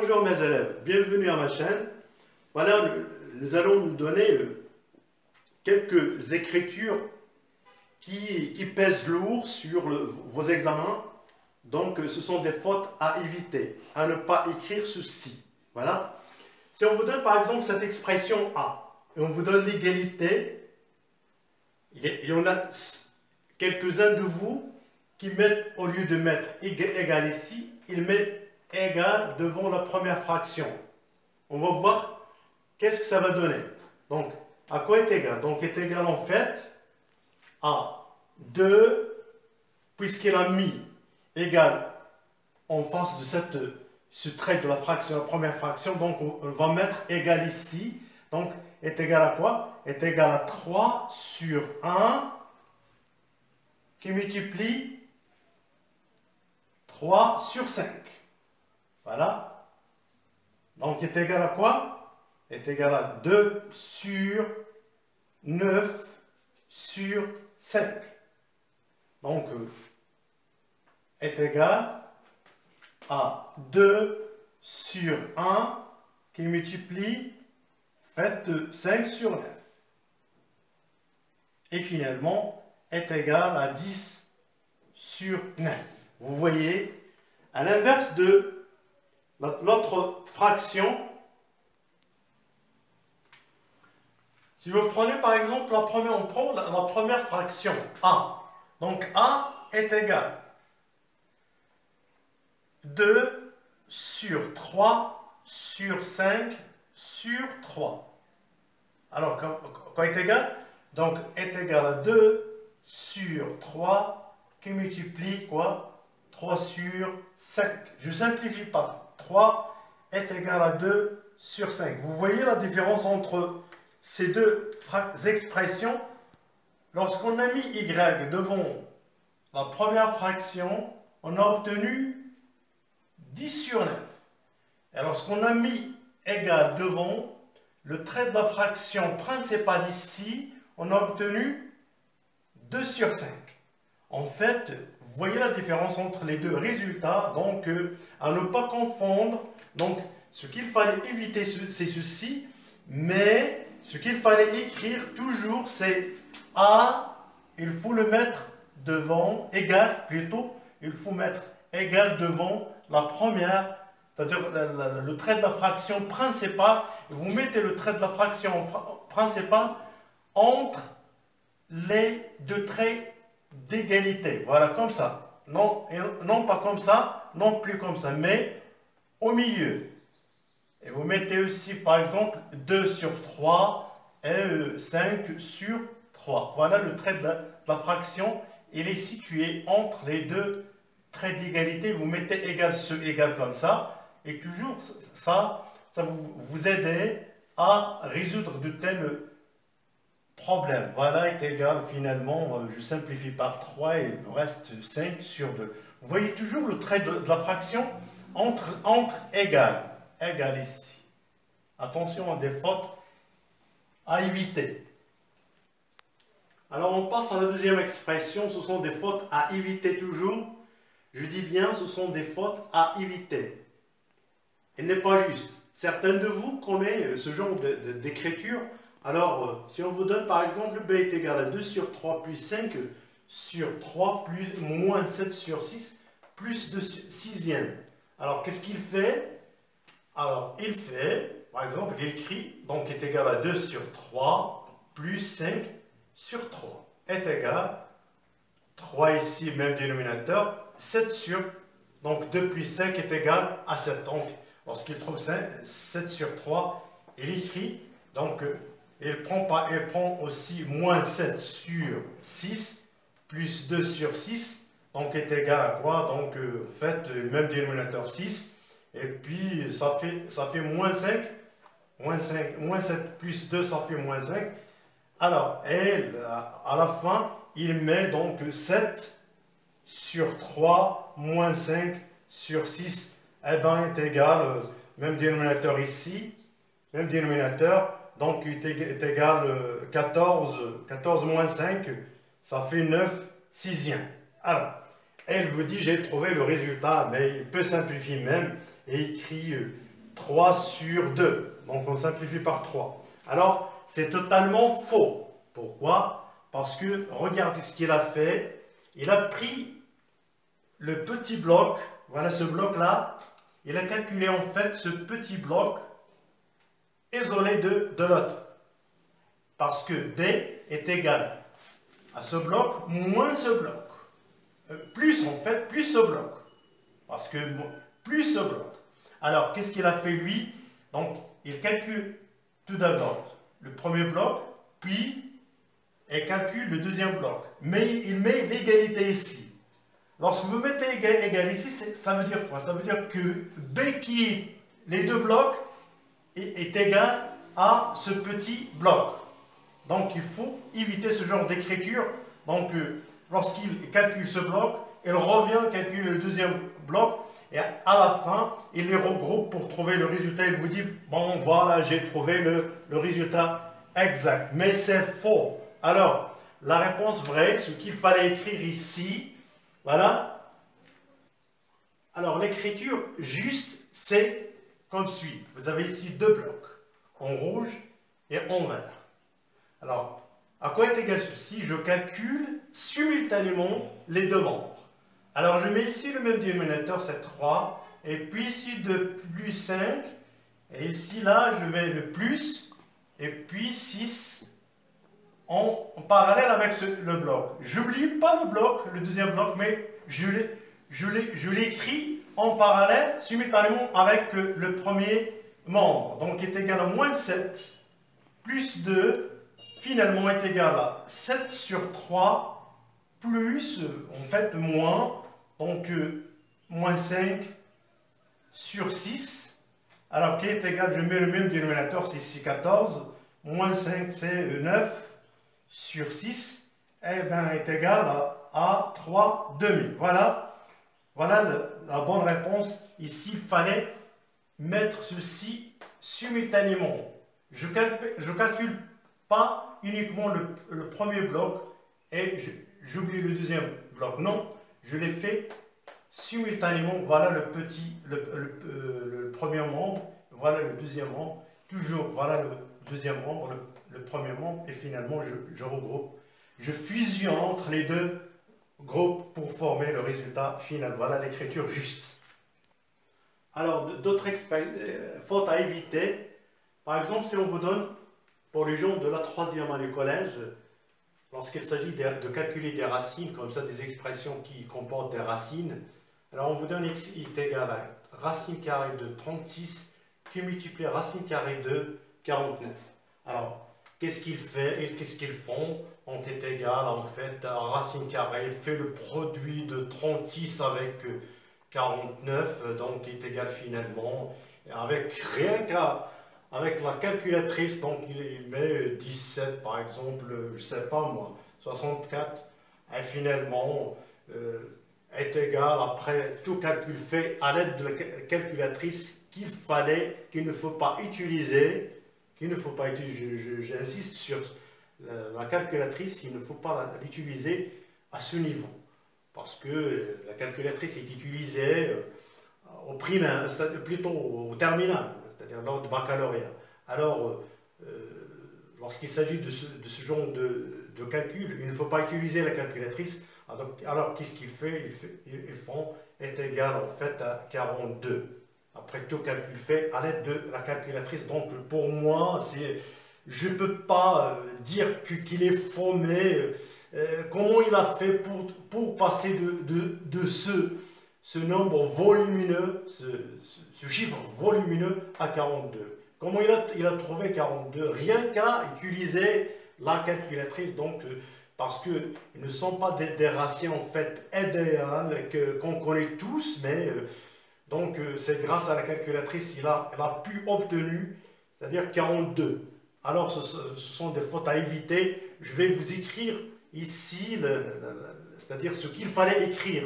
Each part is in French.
Bonjour mes élèves, bienvenue à ma chaîne. Voilà, nous allons nous donner quelques écritures qui pèsent lourd sur vos examens. Donc ce sont des fautes à éviter, à ne pas écrire ceci. Voilà. Si on vous donne par exemple cette expression A, et on vous donne l'égalité, il y en a quelques-uns de vous qui mettent, au lieu de mettre égal ici, ils mettent égal devant la première fraction. On va voir qu'est-ce que ça va donner. Donc, à quoi est égal? Donc, est égal en fait à 2, puisqu'il a mis égal en face de ce trait de la fraction, la première fraction. Donc, on va mettre égal ici. Donc, est égal à quoi? Est égal à 3 sur 1 qui multiplie 3 sur 5. Voilà. Donc, est égal à quoi? Est égal à 2 sur 9 sur 5. Donc, est égal à 2 sur 1 qui multiplie, faites 5 sur 9. Et finalement, est égal à 10 sur 9. Vous voyez, à l'inverse de l'autre fraction, si vous prenez par exemple on prend la première fraction A. Donc A est égal à 2 sur 3 sur 5 sur 3. Alors, quoi est égal? Donc, est égal à 2 sur 3 qui multiplie quoi? 3 sur 5. Je simplifie par 3 est égal à 2 sur 5. Vous voyez la différence entre ces deux expressions? Lorsqu'on a mis y devant la première fraction, on a obtenu 10 sur 9. Et lorsqu'on a mis égal devant le trait de la fraction principale ici, on a obtenu 2 sur 5. En fait, vous voyez la différence entre les deux résultats. Donc, à ne pas confondre. Donc, ce qu'il fallait éviter, c'est ceci. Mais, ce qu'il fallait écrire toujours, c'est A, il faut le mettre devant, égal plutôt, il faut mettre égal devant la première, c'est-à-dire le trait de la fraction principale. Vous mettez le trait de la fraction principale entre les deux traits d'égalité. Voilà, comme ça. Non, non pas comme ça, non plus comme ça, mais au milieu. Et vous mettez aussi, par exemple, 2 sur 3 et 5 sur 3. Voilà le trait de la fraction. Il est situé entre les deux traits d'égalité. Vous mettez égal, égal comme ça. Et toujours, ça vous aide à résoudre de tels problème. Voilà est égal finalement, je simplifie par 3 et il reste 5 sur 2. Vous voyez toujours le trait de la fraction entre égal ici. Attention à des fautes à éviter. Alors on passe à la deuxième expression, ce sont des fautes à éviter toujours. Je dis bien, ce sont des fautes à éviter. Il n'est pas juste. Certains de vous connaissent ce genre d'écriture. Alors, si on vous donne par exemple B est égal à 2 sur 3 plus 5 sur 3 plus moins 7 sur 6 plus 2 sixième. Alors, qu'est-ce qu'il fait? Alors, il fait, par exemple, il écrit, donc est égal à 2 sur 3 plus 5 sur 3 est égal à 3 ici, même dénominateur, 7 sur, donc 2 plus 5 est égal à 7. Donc, lorsqu'il trouve 7 sur 3, il écrit, donc, il prend aussi moins 7 sur 6 plus 2 sur 6, donc est égal à quoi? Donc, faites même dénominateur 6, et puis ça fait moins 5, moins 7 plus 2, ça fait moins 5. Alors, et à la fin, il met donc 7 sur 3 moins 5 sur 6, eh bien, est égal, même dénominateur ici, même dénominateur. Donc, il est égal à 14 moins 5, ça fait 9 sixièmes. Alors, elle vous dit, j'ai trouvé le résultat, mais il peut simplifier même et écrit 3 sur 2. Donc on simplifie par 3. Alors, c'est totalement faux. Pourquoi? Parce que, regardez ce qu'il a fait. Il a pris le petit bloc, voilà ce bloc-là. Il a calculé en fait ce petit bloc isolé de l'autre. Parce que B est égal à ce bloc moins ce bloc. Plus en fait, plus ce bloc. Parce que plus ce bloc. Alors, qu'est-ce qu'il a fait lui? Donc, il calcule tout d'abord le premier bloc, puis il calcule le deuxième bloc. Mais il met l'égalité ici. Lorsque vous mettez égal ici, ça veut dire quoi? Ça veut dire que B qui est les deux blocs est égal à ce petit bloc. Donc, il faut éviter ce genre d'écriture. Donc, lorsqu'il calcule ce bloc, il revient calculer le deuxième bloc et à la fin, il les regroupe pour trouver le résultat. Il vous dit, bon, voilà, j'ai trouvé le résultat exact. Mais c'est faux. Alors, la réponse vraie, ce qu'il fallait écrire ici, voilà. Alors, l'écriture juste, c'est comme suit. Vous avez ici deux blocs, en rouge et en vert. Alors, à quoi est égal ceci? Je calcule simultanément les deux membres. Alors, je mets ici le même dénominateur, c'est 3. Et puis ici, de plus 5. Et ici, là, je mets le plus. Et puis 6 en parallèle avec le bloc. Je n'oublie pas le bloc, le deuxième bloc, mais je l'écris en parallèle, simultanément avec le premier membre. Donc, est égal à moins 7 plus 2. Finalement est égal à 7 sur 3 plus, en fait, moins, donc moins 5 sur 6. Alors, qui est égal, je mets le même dénominateur, c'est ici 14, moins 5, c'est 9 sur 6, et bien, est égal à 3 demi. Voilà, voilà la bonne réponse. Ici, il fallait mettre ceci simultanément. Je calcule pas uniquement le premier bloc et j'oublie le deuxième bloc. Non, je l'ai fait simultanément. Voilà le premier membre, voilà le deuxième membre, toujours voilà le deuxième membre, le premier membre, et finalement je regroupe, je fusionne entre les deux groupes pour former le résultat final. Voilà l'écriture juste. Alors, d'autres fautes à éviter. Par exemple, si on vous donne, pour les gens de la 3e année collège, lorsqu'il s'agit de calculer des racines, comme ça, des expressions qui comportent des racines, alors on vous donne x est égal à racine carrée de 36 qui multiplie racine carrée de 49. Alors, qu'est-ce qu'il fait et qu'est-ce qu'ils font? On est égal, en fait, à racine carrée, il fait le produit de 36 avec 49, donc est égal finalement, avec rien qu'à... Avec la calculatrice, donc il met 17 par exemple, je ne sais pas moi, 64, et finalement est égal, après tout calcul fait à l'aide de la calculatrice qu'il ne faut pas utiliser, j'insiste sur la calculatrice, il ne faut pas l'utiliser à ce niveau, parce que la calculatrice est utilisée au primaire, plutôt au terminal, c'est-à-dire lors du baccalauréat. Alors, lorsqu'il s'agit de ce genre de calcul, il ne faut pas utiliser la calculatrice. Alors qu'est-ce qu'il fait? Ils font est égal en fait à 42. Après tout calcul fait à l'aide de la calculatrice. Donc pour moi, je ne peux pas dire qu'il est faux, mais comment il a fait pour passer de ce nombre volumineux, ce chiffre volumineux à 42. Comment il a trouvé 42? Rien qu'à utiliser la calculatrice, donc, parce qu'ils ne sont pas des ratios en fait idéales qu'on connaît tous, mais donc c'est grâce à la calculatrice qu'il a pu obtenir, c'est-à-dire 42. Alors ce sont des fautes à éviter. Je vais vous écrire ici, c'est-à-dire ce qu'il fallait écrire.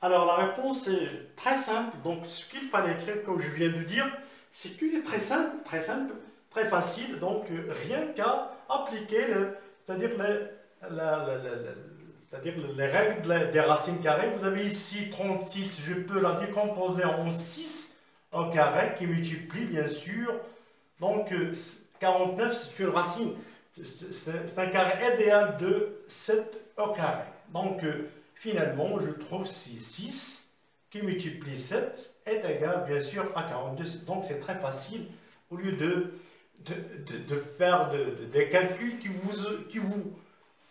Alors la réponse est très simple, donc ce qu'il fallait écrire, comme je viens de dire, c'est qu'il est très simple, très facile, donc rien qu'à appliquer, c'est-à-dire c'est-à-dire les règles des racines carrées. Vous avez ici 36, je peux la décomposer en 6 au carré qui multiplie bien sûr. Donc 49 c'est une racine, c'est un carré idéal de 7 au carré. Donc finalement je trouve 6 qui multiplie 7 est égal bien sûr à 42. Donc c'est très facile au lieu de faire des calculs qui vous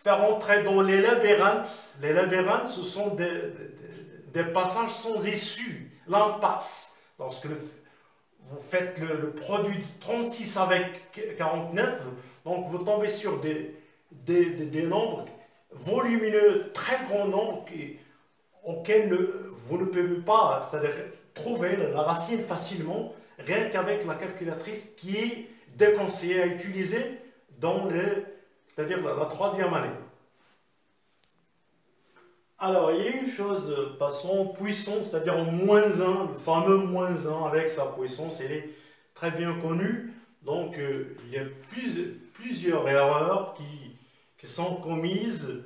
faire entrer dans les labyrinthes. Les labyrinthes, ce sont des passages sans issue, l'impasse. Lorsque vous faites le produit de 36 avec 49, donc vous tombez sur des nombres volumineux, très grands nombres auxquels vous ne pouvez pas, c'est-à-dire trouver la racine facilement, rien qu'avec la calculatrice qui est déconseillée à utiliser dans c'est-à-dire la troisième année. Alors, il y a une chose, passons, puissance, c'est-à-dire moins 1, le fameux moins 1 avec sa puissance, elle est très bien connue. Donc, il y a plusieurs erreurs qui sont commises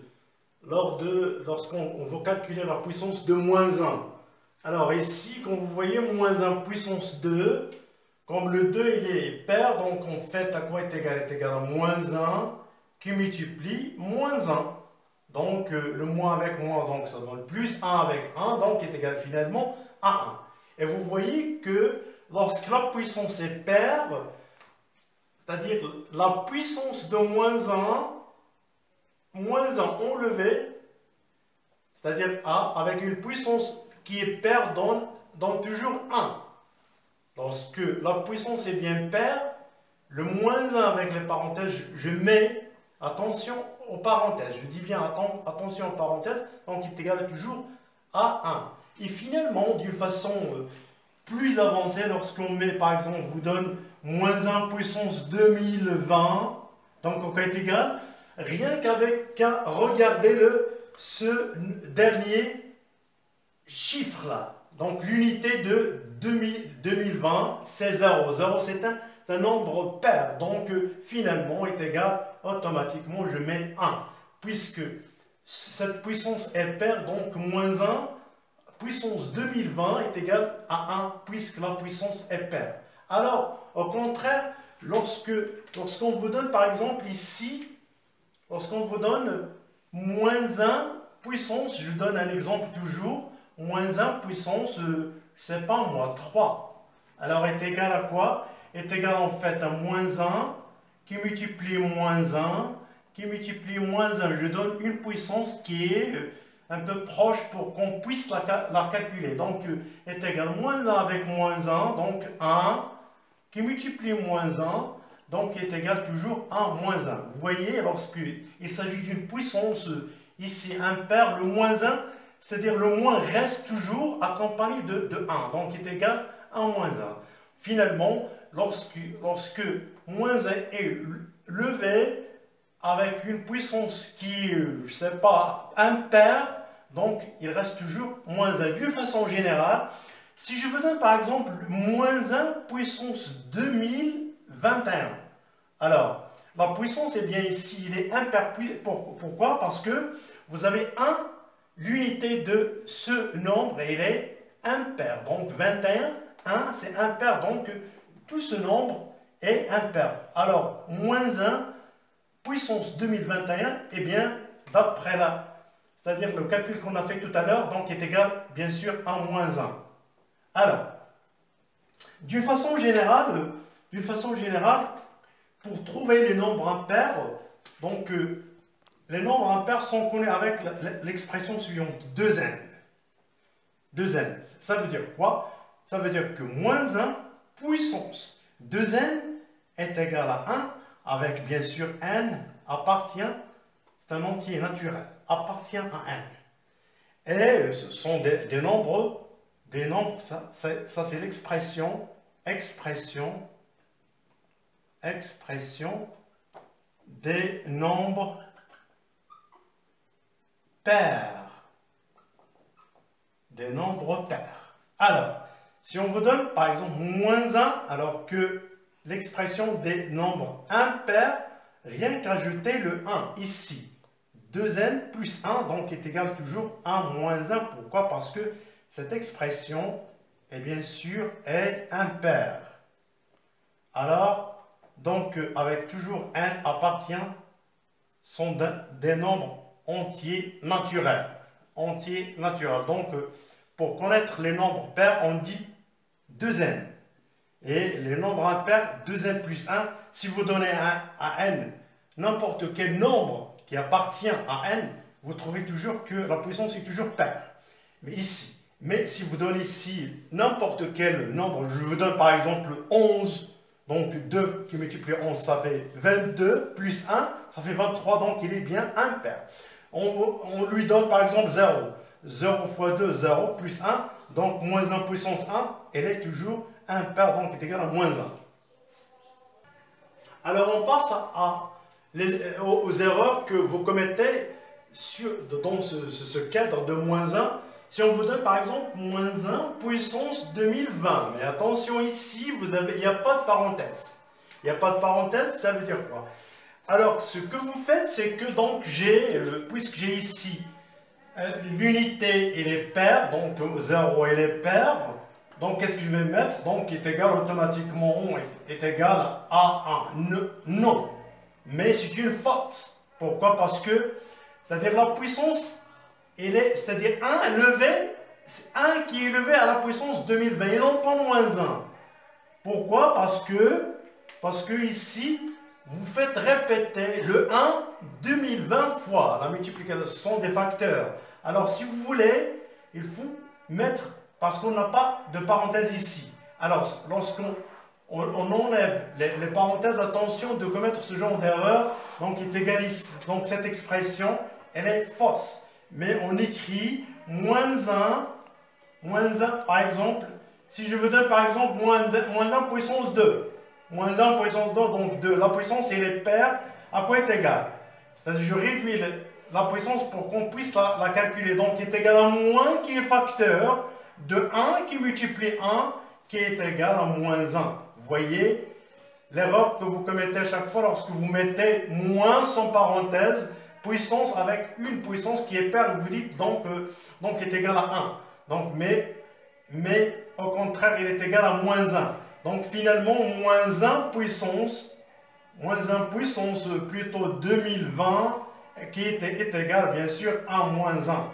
lorsqu'on veut calculer la puissance de moins 1. Alors ici, quand vous voyez moins 1 puissance 2, comme le 2 il est pair, donc en fait à quoi est égal? Est égal à moins 1 qui multiplie moins 1. Donc le moins avec moins, donc ça donne plus 1 avec 1, donc est égal finalement à 1. Et vous voyez que lorsque la puissance est paire, c'est-à-dire la puissance de moins 1 enlevé, c'est-à-dire A, avec une puissance qui est paire donne toujours 1. Lorsque la puissance est bien paire, le moins 1 avec les parenthèses, je mets attention aux parenthèses. Je dis bien attention aux parenthèses, donc il est égal toujours à 1. Et finalement, d'une façon plus avancée, lorsqu'on met, par exemple, on vous donne moins 1 puissance 2020, donc on est égal, rien qu'à regarder ce dernier chiffre-là. Donc l'unité de 2020, c'est 0. 0, c'est un nombre pair. Donc finalement, est égal, automatiquement, je mets 1. Puisque cette puissance est paire, donc moins 1, puissance 2020 est égal à 1, puisque la puissance est paire. Alors, au contraire, lorsqu'on vous donne, par exemple, ici, lorsqu'on vous donne moins 1 puissance, je donne un exemple toujours, moins 1 puissance, c'est pas moi, 3. Alors est égal à quoi? Est égal en fait à moins 1 qui multiplie moins 1 qui multiplie moins 1. Je donne une puissance qui est un peu proche pour qu'on puisse la calculer. Donc est égal à moins 1 avec moins 1, donc 1 qui multiplie moins 1, donc est égal toujours à moins 1. Vous voyez, lorsqu'il s'agit d'une puissance ici impaire, le moins 1, c'est-à-dire le moins reste toujours accompagné de 1, donc est égal à moins 1. Finalement, lorsque moins 1 est levé avec une puissance qui, je ne sais pas, impaire, donc il reste toujours moins 1. D'une façon générale, si je vous donne par exemple moins 1 puissance 2021, alors la puissance est bien ici, il est impair. Pourquoi? Parce que vous avez 1, l'unité de ce nombre, il est impair. Donc 21, 1, c'est impair. Donc tout ce nombre est impair. Alors, moins 1, puissance 2021, eh bien, d'après c'est-à-dire le calcul qu'on a fait tout à l'heure, donc est égal, bien sûr, à moins 1. Alors, d'une façon générale, pour trouver les nombres impairs, donc les nombres impairs sont connus avec l'expression suivante, 2n. 2n, ça veut dire quoi? Ça veut dire que moins 1 puissance 2n est égal à 1, avec bien sûr n appartient, c'est un entier naturel, appartient à n. Et ce sont des nombres, ça c'est l'expression des nombres pairs. Des nombres pairs. Alors, si on vous donne par exemple moins 1, alors que l'expression des nombres impairs, rien qu'ajouter le 1 ici. 2n plus 1, donc est égal toujours à moins 1. Pourquoi? Parce que cette expression, est bien sûr, est impaire. Alors, donc, avec toujours n appartient, sont des nombres entiers naturels. Entiers naturels. Donc, pour connaître les nombres pairs, on dit 2n. Et les nombres impairs, 2n plus 1, si vous donnez à n n'importe quel nombre qui appartient à n, vous trouvez toujours que la puissance est toujours paire. Mais ici, si vous donnez ici n'importe quel nombre, je vous donne par exemple 11, donc 2 qui multiplie 11, ça fait 22, plus 1, ça fait 23, donc il est bien impair. On lui donne par exemple 0. 0 fois 2, 0, plus 1, donc moins 1 puissance 1, elle est toujours impair, donc est égal à moins 1. Alors on passe aux erreurs que vous commettez dans ce cadre de moins 1. Si on vous donne par exemple moins 1 puissance 2020, mais attention ici, il n'y a pas de parenthèse. Il n'y a pas de parenthèse, ça veut dire quoi? Alors ce que vous faites, c'est que donc puisque j'ai ici l'unité et les paires, donc 0 et les paires, donc qu'est-ce que je vais mettre? Donc est égal automatiquement, est égal à 1. Non, mais c'est une faute. Pourquoi? Parce que, c'est-à-dire la puissance, c'est-à-dire 1 élevé, c'est 1 qui est élevé à la puissance 2020, et non pas moins 1. Pourquoi? Parce que ici, vous faites répéter le 1 2020 fois. La multiplication, ce sont des facteurs. Alors, si vous voulez, il faut mettre, parce qu'on n'a pas de parenthèse ici. Alors, lorsqu'on enlève les parenthèses, attention de commettre ce genre d'erreur, donc est égal ici. Donc, cette expression, elle est fausse. Mais on écrit moins 1, par exemple, si je vous donne par exemple moins 1 puissance 2. Moins 1 puissance 2, donc 2. La puissance, elle est paire, à quoi est égal? C'est-à-dire, je réduis la puissance pour qu'on puisse la calculer. Donc, est égal à moins qui est facteur de 1 qui multiplie 1 qui est égal à moins 1. Vous voyez l'erreur que vous commettez à chaque fois lorsque vous mettez moins sans parenthèse, puissance avec une puissance qui est paire, vous dites donc est égal à 1. Donc, mais au contraire, il est égal à moins 1. Donc finalement, moins 1 puissance plutôt 2020 qui est égal bien sûr à moins 1.